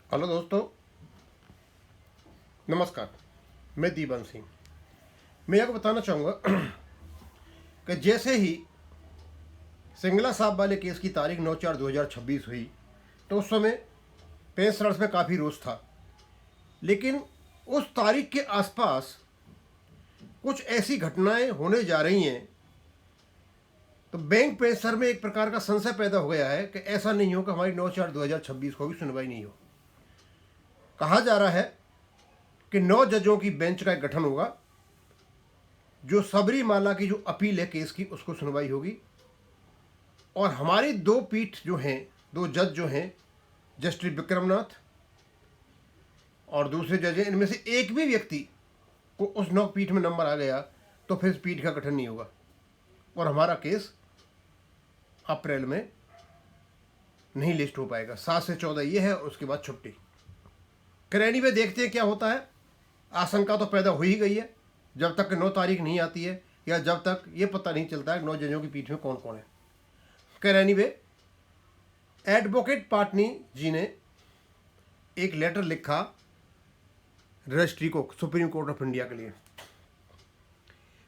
Hello दोस्तों, नमस्कार। मैं दीवान सिंह। मैं आपको बताना चाहूँगा कि जैसे ही सिंगला साहब वाले केस की तारीख 9/4/2026 हुई तो उस समय पेंशनर्स में काफ़ी रोष था। लेकिन उस तारीख के आसपास कुछ ऐसी घटनाएं होने जा रही हैं तो बैंक पेंशनर में एक प्रकार का संशय पैदा हो गया है कि ऐसा नहीं हो कि हमारी 9/4/2026 को भी सुनवाई नहीं हो। कहा जा रहा है कि 9 जजों की बेंच का एक गठन होगा। जो सबरीमाला की जो अपील है केस की, उसको सुनवाई होगी और हमारी दो पीठ जो हैं, दो जज जो हैं, जस्टिस विक्रमनाथ और दूसरे जज हैं, इनमें से एक भी व्यक्ति को उस 9 पीठ में नंबर आ गया तो फिर इस पीठ का गठन नहीं होगा और हमारा केस अप्रैल में नहीं लिस्ट हो पाएगा। 7 से 14 ये है और उसके बाद छुट्टी। करैनी में देखते हैं क्या होता है। आशंका तो पैदा हो ही गई है जब तक 9 तारीख नहीं आती है या जब तक ये पता नहीं चलता है 9 जजों की पीठ में कौन कौन है। करैनी में एडवोकेट पाटनी जी ने एक लेटर लिखा रजिस्ट्री को, सुप्रीम कोर्ट ऑफ इंडिया के लिए।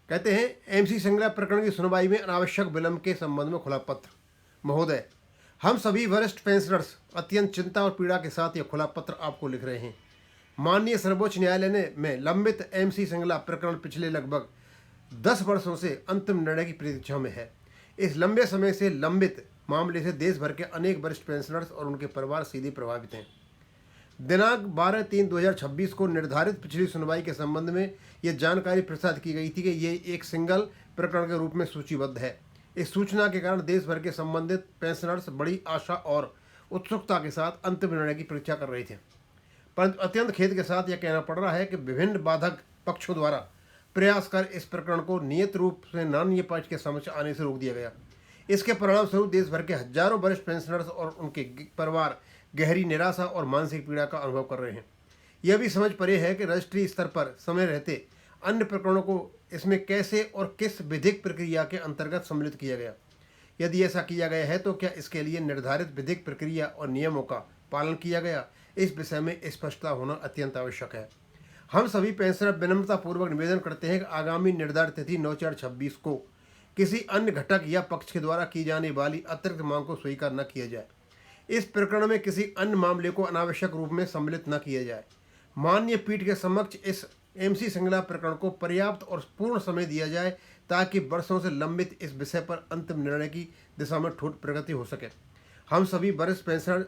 कहते हैं एमसी सिंगला प्रकरण की सुनवाई में अनावश्यक विलंब के संबंध में खुला पत्र। महोदय, हम सभी वरिष्ठ पेंशनर्स अत्यंत चिंता और पीड़ा के साथ यह खुला पत्र आपको लिख रहे हैं। माननीय सर्वोच्च न्यायालय ने में लंबित एमसी सिंगला प्रकरण पिछले लगभग 10 वर्षों से अंतिम निर्णय की प्रतीक्षा में है। इस लंबे समय से लंबित मामले से देश भर के अनेक वरिष्ठ पेंशनर्स और उनके परिवार सीधे प्रभावित हैं। दिनांक 12/3/2026 को निर्धारित पिछली सुनवाई के संबंध में यह जानकारी प्रसारित की गई थी कि ये एक सिंगल प्रकरण के रूप में सूचीबद्ध है। इस सूचना के कारण देश भर के संबंधित पेंशनर्स बड़ी आशा और उत्सुकता के साथ अंतिम निर्णय की प्रतीक्षा कर रहे थे, परंतु अत्यंत खेद के साथ यह कहना पड़ रहा है कि विभिन्न बाधक पक्षों द्वारा प्रयास कर इस प्रकरण को नियत रूप से माननीय पक्ष के समक्ष आने से रोक दिया गया। इसके परिणाम स्वरूप देश भर के हजारों वरिष्ठ पेंशनर्स और उनके परिवार गहरी निराशा और मानसिक पीड़ा का अनुभव कर रहे हैं। यह भी समझ परे है कि रजिस्ट्री स्तर पर समय रहते अन्य प्रकरणों को इसमें कैसे और किस विधिक प्रक्रिया के अंतर्गत सम्मिलित किया गया। यदि ऐसा किया गया है तो क्या इसके लिए निर्धारित विधिक प्रक्रिया और नियमों का पालन किया गया, इस विषय में स्पष्टता होना अत्यंत आवश्यक है। हम सभी पेंशनर विनम्रतापूर्वक निवेदन करते हैं कि आगामी निर्धारित तिथि 9/4/26 को किसी अन्य घटक या पक्ष के द्वारा की जाने वाली अतिरिक्त मांग को स्वीकार न किया जाए। इस प्रकरण में किसी अन्य मामले को अनावश्यक रूप में सम्मिलित न किया जाए। माननीय पीठ के समक्ष इस एमसी सिंगला प्रकरण को पर्याप्त और पूर्ण समय दिया जाए ताकि वर्षों से लंबित इस विषय पर अंतिम निर्णय की दिशा में ठोस प्रगति हो सके। हम सभी वरिष्ठ पेंशनर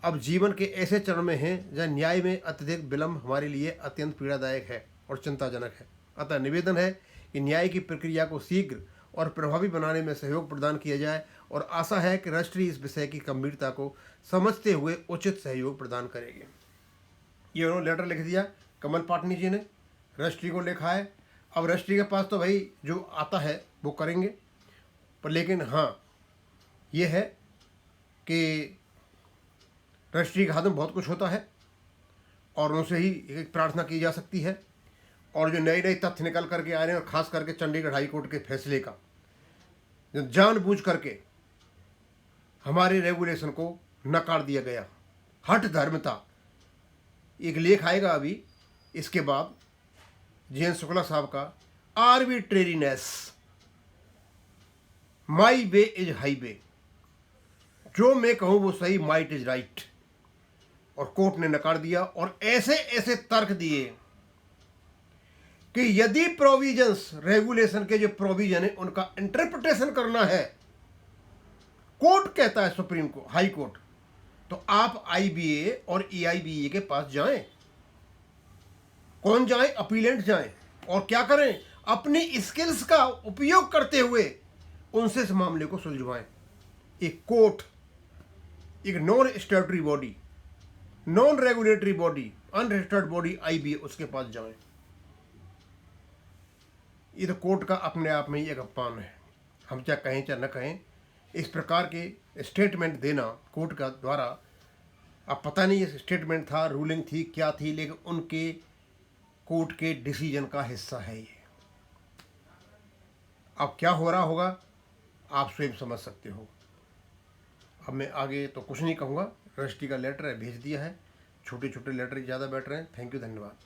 अब जीवन के ऐसे चरण में हैं जहाँ न्याय में अत्यधिक विलंब हमारे लिए अत्यंत पीड़ादायक है और चिंताजनक है। अतः निवेदन है कि न्याय की प्रक्रिया को शीघ्र और प्रभावी बनाने में सहयोग प्रदान किया जाए और आशा है कि रजिस्ट्री इस विषय की गंभीरता को समझते हुए उचित सहयोग प्रदान करेगी। ये उन्होंने लेटर लिख दिया, कमल पाटनी जी ने रजिस्ट्री को लिखा है। अब रजिस्ट्री के पास तो भाई जो आता है वो करेंगे, पर लेकिन हाँ ये है कि रजिस्ट्री के हाथ में बहुत कुछ होता है और उनसे ही एक प्रार्थना की जा सकती है। और जो नए नए तथ्य निकल करके आ रहे हैं और ख़ास करके चंडीगढ़ हाई कोर्ट के फैसले का, जो जानबूझ करके हमारे रेगुलेशन को नकार दिया गया, हठ धर्मता। एक लेख आएगा अभी इसके बाद जे.एन. शुक्ला साहब का, arbitrariness, my way is highway, जो मैं कहूँ वो सही, माइट इज राइट। और कोर्ट ने नकार दिया और ऐसे ऐसे तर्क दिए कि यदि प्रोविजंस, रेगुलेशन के जो प्रोविजन है उनका इंटरप्रिटेशन करना है, कोर्ट कहता है सुप्रीम कोर्ट, हाई कोर्ट, तो आप आईबीए और ईआईबीए के पास जाएं। कौन जाए? अपीलेंट जाएं और क्या करें? अपनी स्किल्स का उपयोग करते हुए उनसे इस मामले को सुलझवाएं। एक कोर्ट, एक non statutory body, non regulatory body, unregistered body IBA, उसके पास जाएं। ये तो कोर्ट का अपने आप में ही एक अपमान है। हम चाहे कहें चाहे न कहें, इस प्रकार के स्टेटमेंट देना कोर्ट का द्वारा, अब पता नहीं ये स्टेटमेंट था, रूलिंग थी, क्या थी, लेकिन उनके कोर्ट के डिसीजन का हिस्सा है ये। अब क्या हो रहा होगा आप स्वयं समझ सकते हो। अब मैं आगे तो कुछ नहीं कहूँगा, रजिस्ट्री का लेटर है, भेज दिया है, छोटे छोटे लेटर ज़्यादा बैठ रहे हैं। थैंक यू, धन्यवाद।